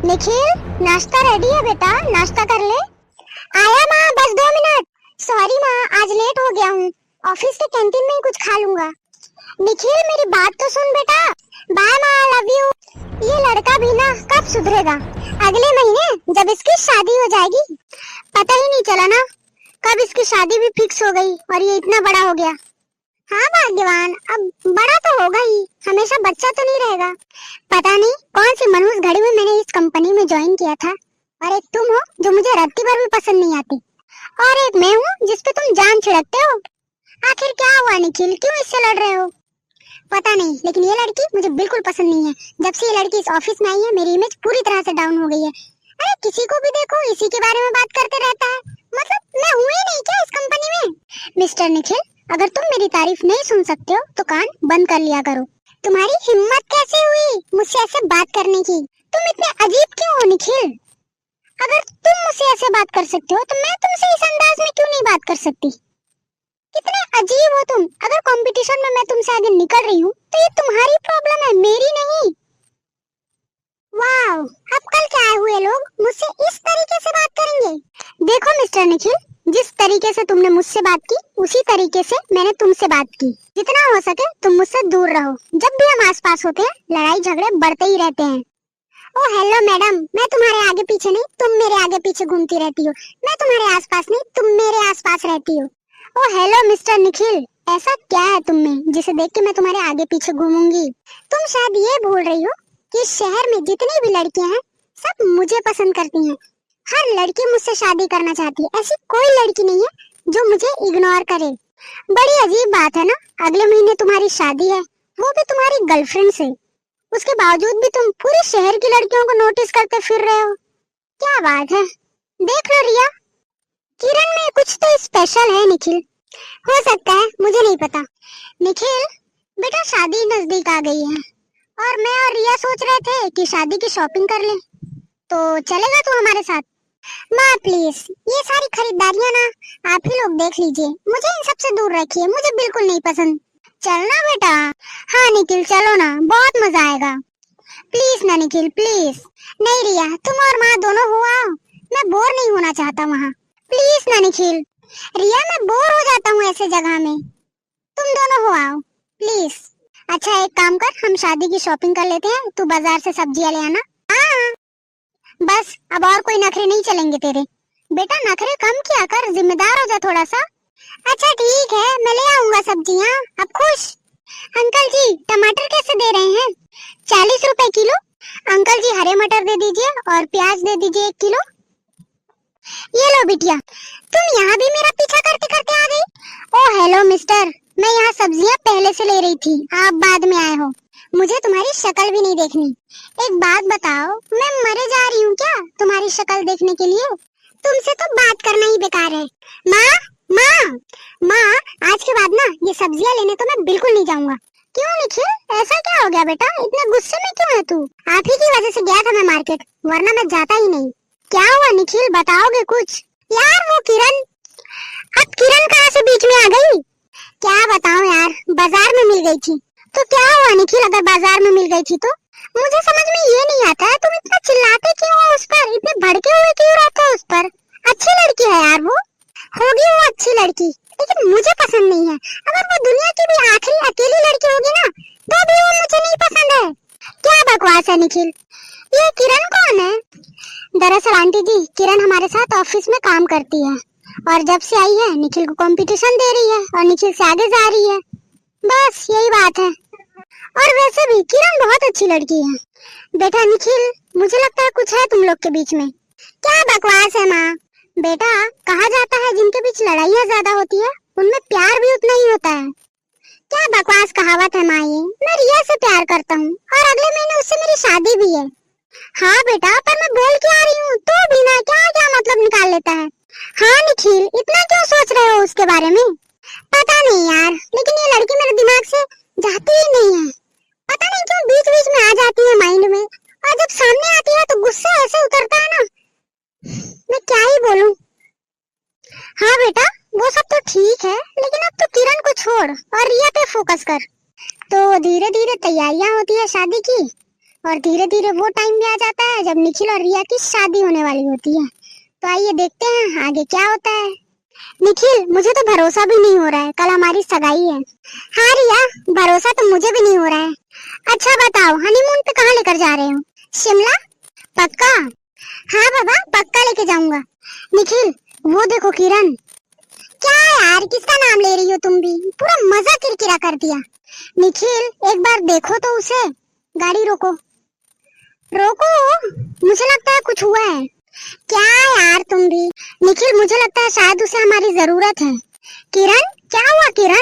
निखिल, नाश्ता रेडी है बेटा, नाश्ता कर ले। आया माँ, बस 2 मिनट। सॉरी माँ, आज लेट हो गया हूँ। ऑफिस के कैंटीन में ही कुछ खा लूंगा। निखिल, मेरी बात तो सुन बेटा। बाय माँ, लव यू। ये लड़का भी ना कब सुधरेगा। अगले महीने जब इसकी शादी हो जाएगी, पता ही नहीं चला ना कब इसकी शादी भी फिक्स हो गई और ये इतना बड़ा हो गया। हाँ भाग्यवान, अब बड़ा तो होगा ही, हमेशा बच्चा तो नहीं रहेगा। पता नहीं कौन सी मनहूस घड़ी में मैंने इस कंपनी में ज्वाइन किया था। और एक तुम हो जो मुझे रत्ती भर भी पसंद नहीं आती, और एक मैं हूँ जिस पे तुम जान छिड़कते हो। आखिर क्या हुआ निखिल, क्यों इससे लड़ रहे हो? पता नहीं, लेकिन ये लड़की मुझे बिल्कुल पसंद नहीं है। जब से ये लड़की इस ऑफिस में आई है, मेरी इमेज पूरी तरह से डाउन हो गई है। अरे किसी को भी देखो इसी के बारे में बात करते रहता है। मतलब मैं हूँ ही नहीं क्या इस कंपनी में? मिस्टर निखिल, अगर तुम मेरी तारीफ नहीं सुन सकते हो तो कान बंद कर लिया करो। तुम्हारी हिम्मत कैसे हुई मुझसे ऐसे बात करने की? तुम इतने अजीब क्यों हो निखिल? अगर तुम मुझसे ऐसे बात कर सकते हो तो मैं तुमसे इस अंदाज में क्यों नहीं बात कर सकती? कितने अजीब हो तुम। अगर कंपटीशन में मैं तुमसे आगे निकल रही हूँ तो ये तुम्हारी प्रॉब्लम है, मेरी नहीं। वाह, अब कल क्या आए हुए लोग मुझसे इस तरीके से बात करेंगे? देखो मिस्टर निखिल, जिस तरीके से तुमने मुझसे बात की उसी तरीके से मैंने तुमसे बात की। जितना हो सके तुम मुझसे दूर रहो। जब भी हम आसपास होते हैं लड़ाई झगड़े बढ़ते ही रहते हैं। ओ हेलो मैडम, मैं तुम्हारे आगे पीछे नहीं, तुम मेरे आगे पीछे घूमती रहती हो। मैं तुम्हारे आसपास नहीं, तुम मेरे आसपास रहती हो। ओ हेलो मिस्टर निखिल, ऐसा क्या है तुम में जिसे देख के मैं तुम्हारे आगे पीछे घूमूंगी? तुम शायद ये भूल रही हो कि शहर में जितनी भी लड़कियां हैं सब मुझे पसंद करती हैं। हर लड़की मुझसे शादी करना चाहती है। ऐसी कोई लड़की नहीं है जो मुझे इग्नोर करे। बड़ी अजीब बात है ना, अगले महीने तुम्हारी शादी है, वो भी तुम्हारी गर्लफ्रेंड से। उसके बावजूद भी तुम पूरे शहर की लड़कियों को नोटिस करते फिर रहे हो। क्या बात है? देख लो रिया, किरण में कुछ तो स्पेशल है निखिल। हो सकता है, मुझे नहीं पता। निखिल बेटा, शादी नजदीक आ गई है और मैं और रिया सोच रहे थे कि शादी की शॉपिंग कर लें, तो चलेगा तू हमारे साथ? माँ प्लीज, ये सारी खरीदारियां ना आप ही लोग देख लीजिए, मुझे इन सब से दूर रखिए, मुझे बिल्कुल नहीं पसंद। चलना बेटा? हाँ निखिल चलो ना, बहुत मजा आएगा। प्लीज ना निखिल प्लीज। नहीं रिया, तुम और माँ दोनों हो आओ, मैं बोर नहीं होना चाहता वहाँ। प्लीज ना निखिल। रिया, मैं बोर हो जाता हूँ ऐसे जगह में, तुम दोनों हो आओ प्लीज। अच्छा एक काम कर, हम शादी की शॉपिंग कर लेते हैं, तू बाजार से सब्जियां ले आना। हाँ बस, अब और कोई नखरे नहीं चलेंगे तेरे। बेटा नखरे कम किया कर, जिम्मेदार हो जा थोड़ा सा। अच्छा ठीक है, मैं ले आऊंगा सब्जियां, अब खुश। अंकल जी टमाटर कैसे दे रहे हैं? 40 रुपए किलो। अंकल जी हरे मटर दे दीजिए और प्याज दे दीजिए 1 किलो। ये लो बिटिया, तुम यहाँ भी मेरा पीछा करते करते आ गई। ओ हेलो मिस्टर, मैं यहाँ सब्जियाँ पहले से ले रही थी, आप बाद में आए हो, मुझे तुम्हारी शक्ल भी नहीं देखनी। एक बात बताओ, मैं मरे जा रही हूँ क्या तुम्हारी शक्ल देखने के लिए? तुमसे तो बात करना ही बेकार है। माँ माँ माँ, आज के बाद ना ये सब्जियाँ लेने तो मैं बिल्कुल नहीं जाऊंगा। क्यों निखिल, ऐसा क्या हो गया बेटा, इतना गुस्से में क्यों है तू? आप ही की वजह से गया था मैं मार्केट, वरना मैं जाता ही नहीं। क्या हुआ निखिल, बताओगे कुछ? यार वो किरण, अब किरण कहाँ से बीच में आ गई? क्या बताऊं यार, बाजार में मिल गई थी। तो क्या हुआ निखिल, अगर बाजार में मिल गई थी तो? मुझे समझ में ये नहीं आता है, तुम इतना चिल्लाते क्यों हो उस पर, इतने भड़के हुए क्यों रहते हो उस पर? अच्छी लड़की है यार वो, होगी वो अच्छी लड़की, लेकिन मुझे पसंद नहीं है। अगर वो दुनिया की भी आखिरी अकेली लड़की होगी ना तो भी वो मुझे नहीं पसंद है। क्या बकवास है निखिल, ये किरण कौन है? दरअसल आंटी जी, किरण हमारे साथ ऑफिस में काम करती है और जब से आई है निखिल को कंपटीशन दे रही है और निखिल से आगे जा रही है, बस यही बात है। और वैसे भी किरण बहुत अच्छी लड़की है। बेटा निखिल, मुझे लगता है कुछ है तुम लोग के बीच में। क्या बकवास है माँ? बेटा कहा जाता है जिनके बीच लड़ाइयाँ ज्यादा होती है उनमें प्यार भी उतना ही होता है। क्या बकवास कहावत है माँ ये? मैं रिया से प्यार करता हूँ और अगले महीने उससे मेरी शादी भी है। हाँ बेटा, पर मैं बोल के आ रही हूँ तो भी ना क्या क्या मतलब निकाल लेता है। हाँ निखिल, इतना क्यों सोच रहे हो उसके बारे में? पता नहीं यार, लेकिन ये लड़की मेरे दिमाग से जाती ही नहीं है। पता नहीं क्यों बीच बीच में आ जाती है माइंड में, और जब सामने आती है तो गुस्सा ऐसे उतरता है ना, मैं क्या ही बोलूं। हाँ बेटा, वो सब तो ठीक है, लेकिन अब तो किरण को छोड़ और रिया पे फोकस कर। तो धीरे धीरे तैयारियां होती है शादी की, और धीरे धीरे वो टाइम भी आ जाता है जब निखिल और रिया की शादी होने वाली होती है। तो आइए देखते हैं आगे क्या होता है। निखिल, मुझे तो भरोसा भी नहीं हो रहा है, कल हमारी सगाई है। हाँ रिया, भरोसा तो मुझे भी नहीं हो रहा है। अच्छा बताओ, हनीमून पे कहाँ लेकर जा रहे हो? शिमला? पक्का? हाँ बाबा, पक्का लेके जाऊंगा। निखिल, वो देखो किरण। क्या यार, किसका नाम ले रही हो तुम भी? पूरा मजा किरकिरा कर दिया। निखिल, एक बार देखो तो उसे। गाड़ी रोको। रोको, मुझे लगता है कुछ हुआ है। क्या यार तुम भी। निखिल, मुझे लगता है शायद उसे हमारी जरूरत है। किरण, क्या हुआ किरण?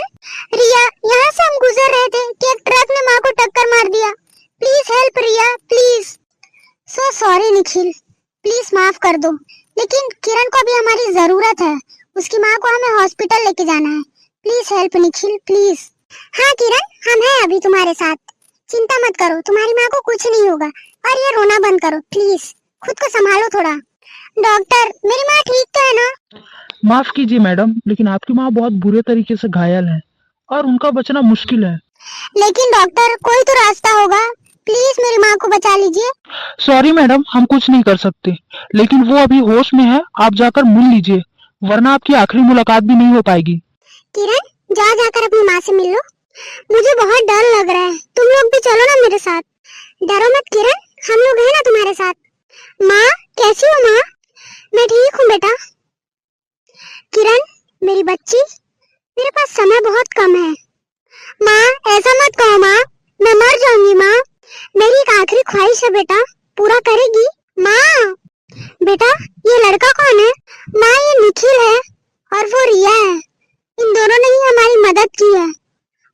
रिया, यहाँ से हम गुजर रहे थे कि एक ट्रक ने माँ को टक्कर मार दिया। Please help Riya, please. So sorry Nikhil, please माफ कर दो। लेकिन किरण को अभी हमारी जरूरत है, उसकी माँ को हमें हॉस्पिटल लेके जाना है। Please help Nikhil, please. हाँ किरण, हम हैं अभी तुम्हारे साथ, चिंता मत करो, तुम्हारी माँ को कुछ नहीं होगा। और ये रोना बंद करो प्लीज, खुद को संभालो थोड़ा। डॉक्टर, मेरी माँ ठीक तो है ना? माफ कीजिए मैडम, लेकिन आपकी माँ बहुत बुरे तरीके से घायल है और उनका बचना मुश्किल है। लेकिन डॉक्टर, कोई तो रास्ता होगा, प्लीज मेरी माँ को बचा लीजिए। सॉरी मैडम, हम कुछ नहीं कर सकते, लेकिन वो अभी होश में है, आप जाकर मिल लीजिए, वरना आपकी आखिरी मुलाकात भी नहीं हो पाएगी। किरण, जाकर अपनी माँ से मिल लो। मुझे बहुत डर लग रहा है, तुम लोग भी चलो ना मेरे साथ। डरो मत किरण, हम लोग हैं ना तुम्हारे साथ। माँ, कैसी हो माँ? मैं ठीक हूँ बेटा। किरण, मेरी बच्ची, मेरे पास समय बहुत कम है। माँ, ऐसा मत कहो माँ, मैं मर जाऊंगी माँ। मेरी एक आखिरी ख्वाहिश है बेटा, पूरा करेगी? माँ, बेटा ये लड़का कौन है? माँ, ये निखिल है और वो रिया है। इन दोनों ने ही हमारी मदद की है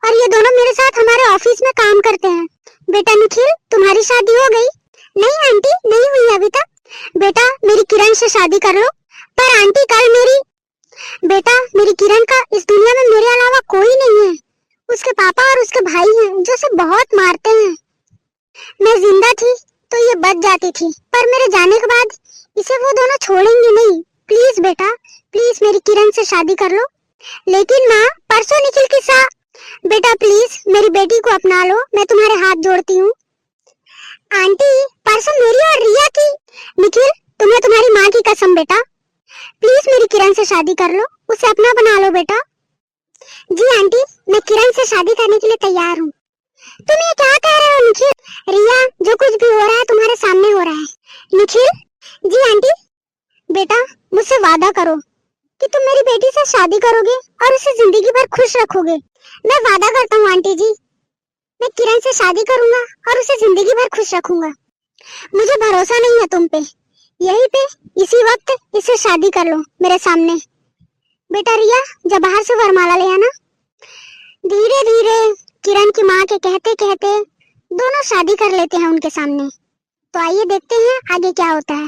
और ये दोनों मेरे साथ हमारे ऑफिस में काम करते हैं। बेटा निखिल, तुम्हारी शादी हो गई? नहीं आंटी, नहीं हुई अभी तक। बेटा, मेरी किरण से शादी कर लो। पर आंटी, कल मेरी। बेटा, मेरी किरण का इस दुनिया में मेरे अलावा कोई नहीं है। उसके पापा और उसके भाई हैं जो उसे बहुत मारते हैं। मैं जिंदा थी तो ये बच जाती थी, पर मेरे जाने के बाद इसे वो दोनों छोड़ेंगे नहीं। प्लीज बेटा, प्लीज मेरी किरण से शादी कर लो। लेकिन माँ, परसों निखिल की बेटा प्लीज मेरी बेटी को अपना लो, मैं तुम्हारे हाथ जोड़ती हूँ। आंटी, परसों मेरी और रिया की। निखिल, तुम्हें तुम्हारी माँ की कसम बेटा, प्लीज मेरी किरण से शादी कर लो, उसे अपना बना लो बेटा। जी आंटी, मैं किरण से शादी करने के लिए तैयार हूँ। तुम ये क्या कह रहे हो निखिल? रिया, जो कुछ भी हो रहा है तुम्हारे सामने हो रहा है। निखिल, जी आंटी। बेटा, मुझसे वादा करो कि तुम मेरी बेटी से शादी करोगे और उसे जिंदगी भर खुश रखोगे। मैं वादा करता हूँ आंटी जी, मैं किरण से शादी करूंगा और उसे जिंदगी भर खुश रखूंगा। मुझे भरोसा नहीं है तुम पे, यहीं पे इसी वक्त इसे शादी कर लो मेरे सामने। बेटा रिया, जब बाहर से वरमाला ले आना। धीरे धीरे किरण की माँ के कहते कहते दोनों शादी कर लेते हैं उनके सामने। तो आइए देखते हैं आगे क्या होता है।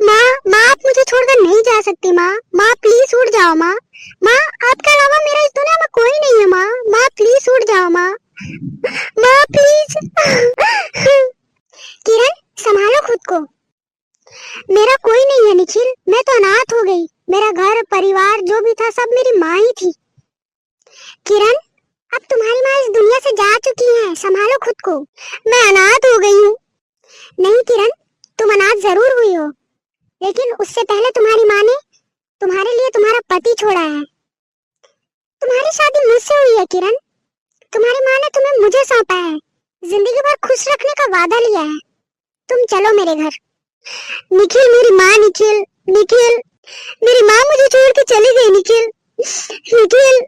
माँ, आप मुझे छोड़कर नहीं जा सकती माँ। माँ प्लीज उठ जाओ माँ। माँ, आपके अलावा मेरा इस दुनिया में कोई नहीं है माँ। माँ प्लीज उठ जाओ माँ। माँ प्लीज। किरण, संभालो खुद को। मेरा कोई नहीं है निखिल, मैं तो अनाथ हो गई। मेरा घर परिवार जो भी था सब मेरी माँ ही थी। किरण, अब तुम्हारी माँ इस दुनिया से जा चुकी है, संभालो खुद को। मैं अनाथ हो गई हूँ। नहीं किरण, तुम अनाथ जरूर हुई हो, लेकिन उससे पहले तुम्हारी माँ ने तुम्हारे लिए तुम्हारा पति छोड़ा है। तुम्हारी शादी मुझसे हुई है किरण, तुम्हारी माँ ने तुम्हें मुझे सौंपा है, जिंदगी भर खुश रखने का वादा लिया है। तुम चलो मेरे घर। निखिल, मेरी माँ, निखिल, निखिल, मेरी माँ मुझे छोड़ के चली गई। निखिल, निखिल।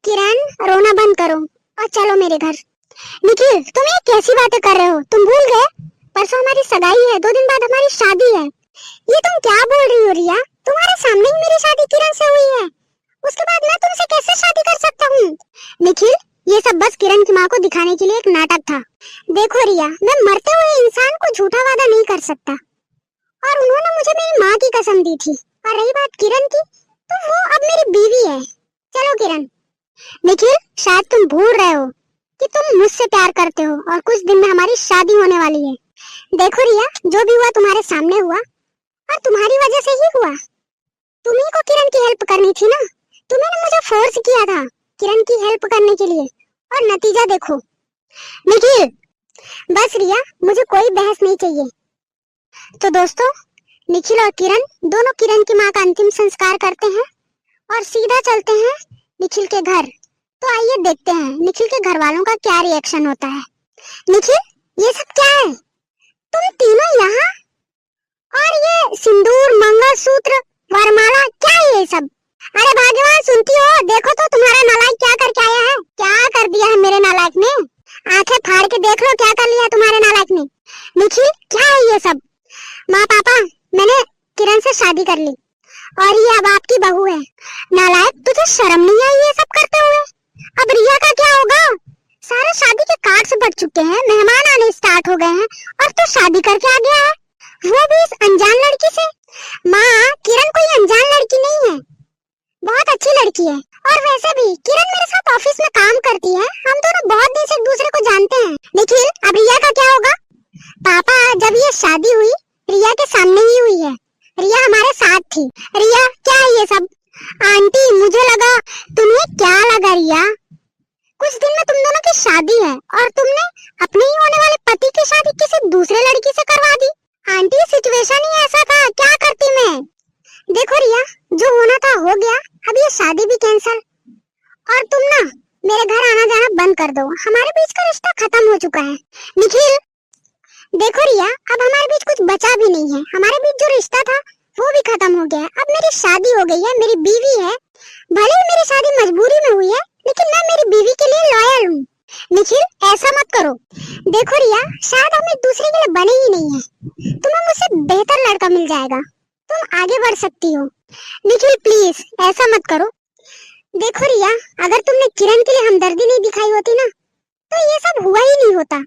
किरण, रोना बंद करो और चलो मेरे घर। निखिल, तुम ये कैसी बातें कर रहे हो? तुम भूल गए परसों हमारी सगाई है, 2 दिन बाद हमारी शादी है। ये तुम क्या बोल रही हो रिया? तुम्हारे सामने ही मेरी शादी किरण से हुई है, उसके बाद मैं तुमसे कैसे शादी कर सकता हूँ? निखिल, ये सब बस किरण की माँ को दिखाने के लिए एक नाटक था। देखो रिया, मैं मरते हुए इंसान को झूठा वादा नहीं कर सकता, और उन्होंने मुझे मेरी माँ की कसम दी थी। और रही बात किरण की, तो वो अब मेरी बीवी है। चलो किरण। निखिल, शायद तुम भूल रहे हो कि तुम मुझसे प्यार करते हो और कुछ दिन में हमारी शादी होने वाली है। देखो रिया, जो भी हुआ तुम्हारे सामने हुआ और तुम्हारी वजह से ही हुआ। तुम्ही को किरण की हेल्प करनी थी ना, तुम्हें ने मुझे फोर्स किया था किरण की हेल्प करने के लिए, और नतीजा देखो। निखिल, बस रिया, मुझे कोई बहस नहीं चाहिए। तो दोस्तों, निखिल और किरण दोनों किरण की माँ का अंतिम संस्कार करते हैं और सीधा चलते हैं निखिल के घर। तो आइए देखते हैं निखिल के घर वालों का क्या रिएक्शन होता है। निखिल, ये सब क्या है? तुम तीनों यहाँ? और ये सिंदूर, मंगलसूत्र, वरमाला, क्या है ये सब? अरे भाग्यवान, सुनती हो? देखो तो तुम्हारा नालायक क्या करके आया है। क्या कर दिया है मेरे नालायक ने? आंखें फाड़ के देख लो क्या कर लिया है तुम्हारे नालायक ने। निखिल, क्या है ये सब? माँ पापा, मैंने किरण से शादी कर ली और ये अब आपकी बहू है। नालायक, तुझे शर्म नहीं आई ये सब करते हुए? अब रिया का क्या होगा? सारे शादी के कार्ड से बढ़ चुके हैं, मेहमान आने स्टार्ट हो गए हैं और तू शादी करके आ गया है, वो भी इस अनजान लड़की से। माँ, किरण कोई अनजान लड़की नहीं है, बहुत अच्छी लड़की है। और वैसे भी किरण मेरे साथ ऑफिस में काम करती है, हम दोनों बहुत दिन से एक दूसरे को जानते हैं। निखिल, अब रिया का क्या होगा? पापा, जब ये शादी हुई रिया के सामने ही हुई है, रिया हमारे साथ थी। रिया, क्या है ये सब? आंटी, मुझे लगा। तुम्हें क्या लगा रिया? कुछ दिन में तुम दोनों की शादी है और तुमने अपने ही होने वाले पति की शादी किसी दूसरे लड़की से करवा दी। आंटी, सिचुएशन ही ऐसा था, क्या करती मैं? देखो रिया, जो होना था हो गया, अब ये शादी भी कैंसिल। और तुम ना मेरे घर आना जाना बंद कर दो, हमारे बीच का रिश्ता खत्म हो चुका है। निखिल, देखो रिया, अब हमारे बीच कुछ बचा भी नहीं है, हमारे बीच जो रिश्ता था वो भी खत्म हो गया है। अब मेरी शादी हो गई है, मेरी बीवी है। भले ही मेरी शादी मजबूरी में हुई है, लेकिन मैं मेरी बीवी के लिए लॉयल हूँ। निखिल, ऐसा मत करो। देखो रिया, शायद हम एक दूसरे के लिए बने ही नहीं है, तुम्हें मुझसे बेहतर लड़का मिल जाएगा, तुम आगे बढ़ सकती हो। निखिल प्लीज, ऐसा मत करो। देखो रिया, अगर तुमने किरण के लिए हमदर्दी नहीं दिखाई होती ना, तो ये सब हुआ ही नहीं होता।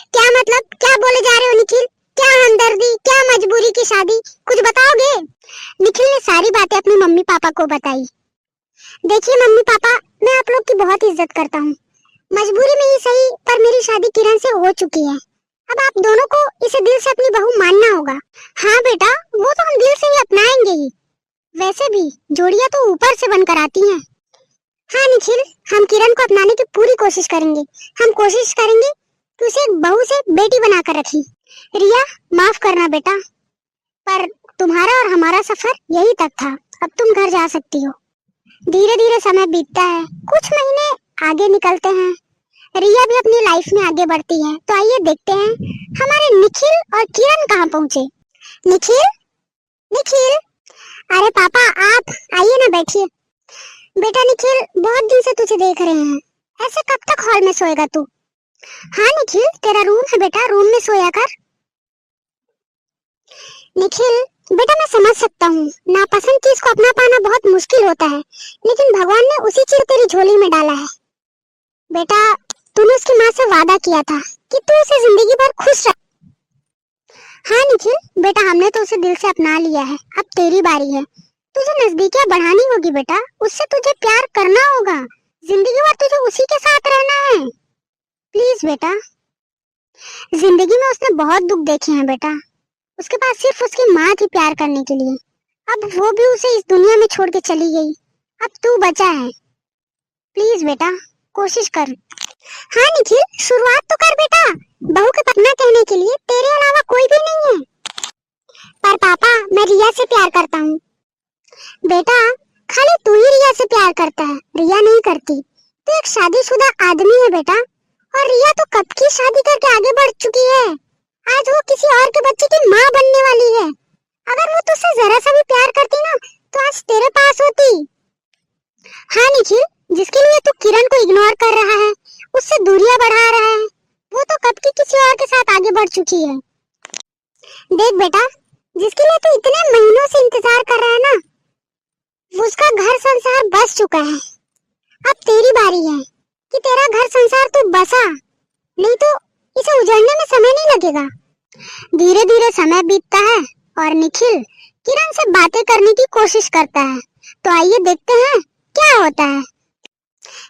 क्या मतलब, क्या बोले जा रहे हो निखिल? क्या हमदर्दी, क्या मजबूरी की शादी, कुछ बताओगे? निखिल ने सारी बातें अपने मम्मी पापा को बताई। देखिए मम्मी पापा, मैं आप लोग की बहुत इज्जत करता हूँ, मजबूरी में ही सही, पर मेरी शादी किरण से हो चुकी है। अब आप दोनों को इसे दिल से अपनी बहू मानना होगा। हाँ बेटा, वो तो हम दिल से ही अपनाएंगे ही, वैसे भी जोड़ियां तो ऊपर से बनकर आती हैं। हाँ निखिल, हम किरण को अपनाने की पूरी कोशिश करेंगे। हम कोशिश करेंगे कि उसे एक बहू से बेटी बनाकर रखी। रिया, माफ करना बेटा, पर तुम्हारा और हमारा सफर यही तक था, अब तुम घर जा सकती हो। धीरे धीरे समय बीतता है, कुछ महीने आगे निकलते हैं, रिया भी अपनी लाइफ में आगे बढ़ती है। तो आइए देखते हैं हमारे निखिल और किरण कहाँ पहुँचे। निखिल, निखिल, अरे पापा आप आइए ना, बैठिए। बेटा निखिल, बहुत दिन से तुझे देख रहे हैं, ऐसे कब तक हॉल में सोएगा तू? हाँ निखिल, तेरा रूम है बेटा, रूम में सोया कर। निखिल बेटा, मैं समझ सकता हूँ, नापसंद चीज को अपना पाना बहुत मुश्किल होता है, लेकिन भगवान ने उसी चीज तेरी झोली में डाला है। बेटा, तूने उसकी माँ से वादा किया था कि तू उसे जिंदगी भर खुश रख। हाँ निखिल बेटा, हमने तो उसे दिल से अपना लिया है, अब तेरी बारी है। तुझे नजदीकियां बढ़ानी होगी बेटा, उससे तुझे प्यार करना होगा, जिंदगी भर तुझे उसी के साथ रहना है। प्लीज बेटा, जिंदगी में उसने बहुत दुख देखे हैं बेटा, उसके पास सिर्फ उसकी माँ थी प्यार करने के लिए, अब वो भी उसे इस दुनिया में छोड़ के चली गई, अब तू बचा है। प्लीज बेटा, कोशिश कर। हाँ निखिल, शुरुआत तो कर बेटा, बहू के पतना कहने के लिए तेरे अलावा कोई भी नहीं है। पर पापा, मैं रिया से प्यार करता हूँ। बेटा, खाली तू ही रिया से प्यार करता है, रिया नहीं करती। तो एक शादीशुदा आदमी है बेटा, और रिया तो कब की शादी करके आगे बढ़ चुकी है, आज वो किसी और के बच्चे की माँ बनने वाली है। अगर वो तुझसे जरा सा भी प्यार करती ना, तो आज तेरे पास होती। हाँ निखिल, जिसके लिए तू किरण को इग्नोर कर रहा है, उससे दूरियां बढ़ा रहा है, वो तो कब की किसी और के साथ आगे बढ़ चुकी है। देख बेटा, जिसके लिए तू इतने महीनों से इंतजार कर रहा है ना, उसका घर संसार बस चुका है। अब तेरी बारी है कि तेरा घर संसार तू बसा, नहीं तो इसे उजड़ने में समय नहीं लगेगा। धीरे धीरे समय बीतता है और निखिल किरण से बातें करने की कोशिश करता है। तो आइए देखते हैं क्या होता है।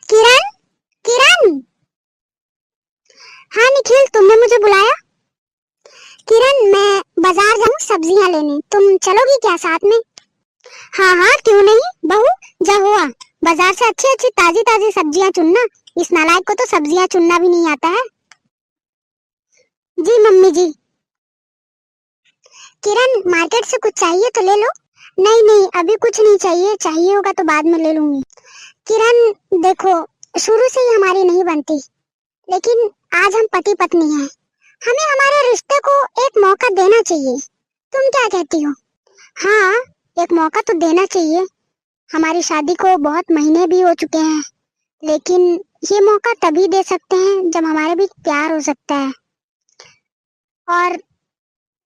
किरण, किरण। हाँ निखिल, तुमने मुझे बुलाया? किरण, मैं बाजार जाऊँ सब्जियां लेने, तुम चलोगी क्या साथ में? हाँ हाँ, क्यों नहीं बहू, जा हुआ, बाजार से अच्छी अच्छी ताजी ताजी सब्जियां चुनना, इस नालायक को तो सब्जियां चुनना भी नहीं आता है। जी मम्मी जी। किरण, मार्केट से कुछ चाहिए तो ले लो। नहीं नहीं, अभी कुछ नहीं चाहिए, चाहिए होगा तो बाद में ले लूंगी। किरण देखो, शुरू से ही हमारी नहीं बनती, लेकिन आज हम पति पत्नी हैं, हमें हमारे रिश्ते को एक मौका देना चाहिए। तुम क्या कहती हो? हाँ, एक मौका तो देना चाहिए। हमारी शादी को बहुत महीने भी हो चुके हैं, लेकिन ये मौका तभी दे सकते हैं जब हमारे बीच प्यार हो सकता है। और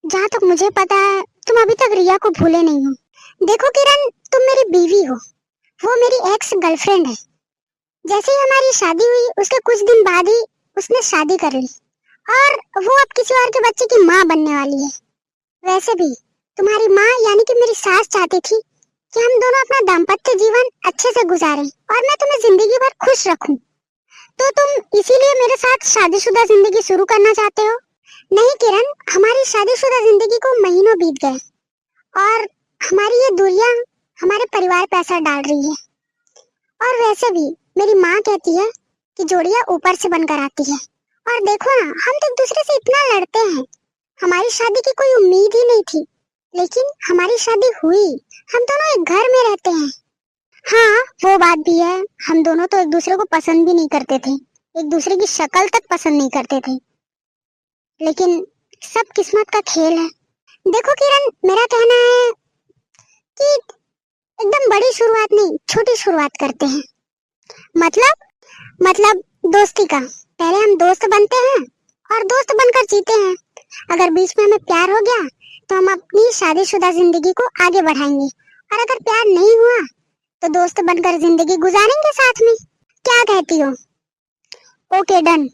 जहाँ तक मुझे पता है, तुम अभी तक रिया को भूले नहीं हो। देखो किरण, तुम मेरी बीवी हो, वो मेरी एक्स गर्लफ्रेंड है। जैसे ही हमारी शादी हुई, उसके कुछ दिन बाद ही उसने शादी कर ली, और वो अब किसी और के बच्चे की माँ बनने वाली है। वैसे भी तुम्हारी माँ यानी कि मेरी सास चाहती थी कि हम दोनों अपना दाम्पत्य जीवन अच्छे से गुजारें और मैं तुम्हें जिंदगी भर खुश रखूं। तो तुम इसीलिए मेरे साथ शादीशुदा जिंदगी शुरू करना चाहते हो? नहीं किरण, हमारी शादीशुदा जिंदगी को महीनों बीत गए, और हमारी ये दूरियां हमारे परिवार पे असर डाल रही है। और वैसे भी मेरी माँ कहती है कि जोड़ियां ऊपर से बनकर आती है। और देखो ना, हम तो एक दूसरे से इतना लड़ते हैं। हमारी शादी की कोई उम्मीद ही नहीं थी, लेकिन हमारी शादी हुई। हम दोनों एक घर में रहते हैं। हाँ, वो बात भी है, हम दोनों तो एक दूसरे को पसंद भी नहीं करते थे, एक दूसरे की शक्ल तक पसंद नहीं करते थे, लेकिन सब किस्मत का खेल है। देखो किरण, मेरा कहना है कि एकदम बड़ी शुरुआत नहीं, छोटी शुरुआत करते हैं। मतलब दोस्ती का। पहले हम दोस्त बनते हैं और दोस्त बनकर जीते हैं। अगर बीच में हमें प्यार हो गया तो हम अपनी शादीशुदा जिंदगी को आगे बढ़ाएंगे, और अगर प्यार नहीं हुआ तो दोस्त बनकर जिंदगी गुजारेंगे साथ में। क्या कहती हो? Okay done.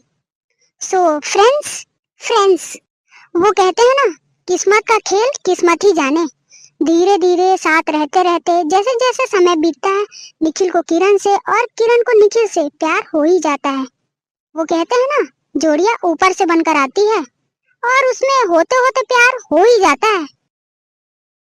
सो फ्रेंड्स, वो कहते हैं ना, किस्मत का खेल किस्मत ही जाने। धीरे धीरे साथ रहते रहते जैसे जैसे समय बीतता है, निखिल को किरण से और किरण को निखिल से प्यार हो ही जाता है। वो कहते हैं ना, जोड़ियां ऊपर से बनकर आती है, और उसमें होते होते प्यार हो ही जाता है।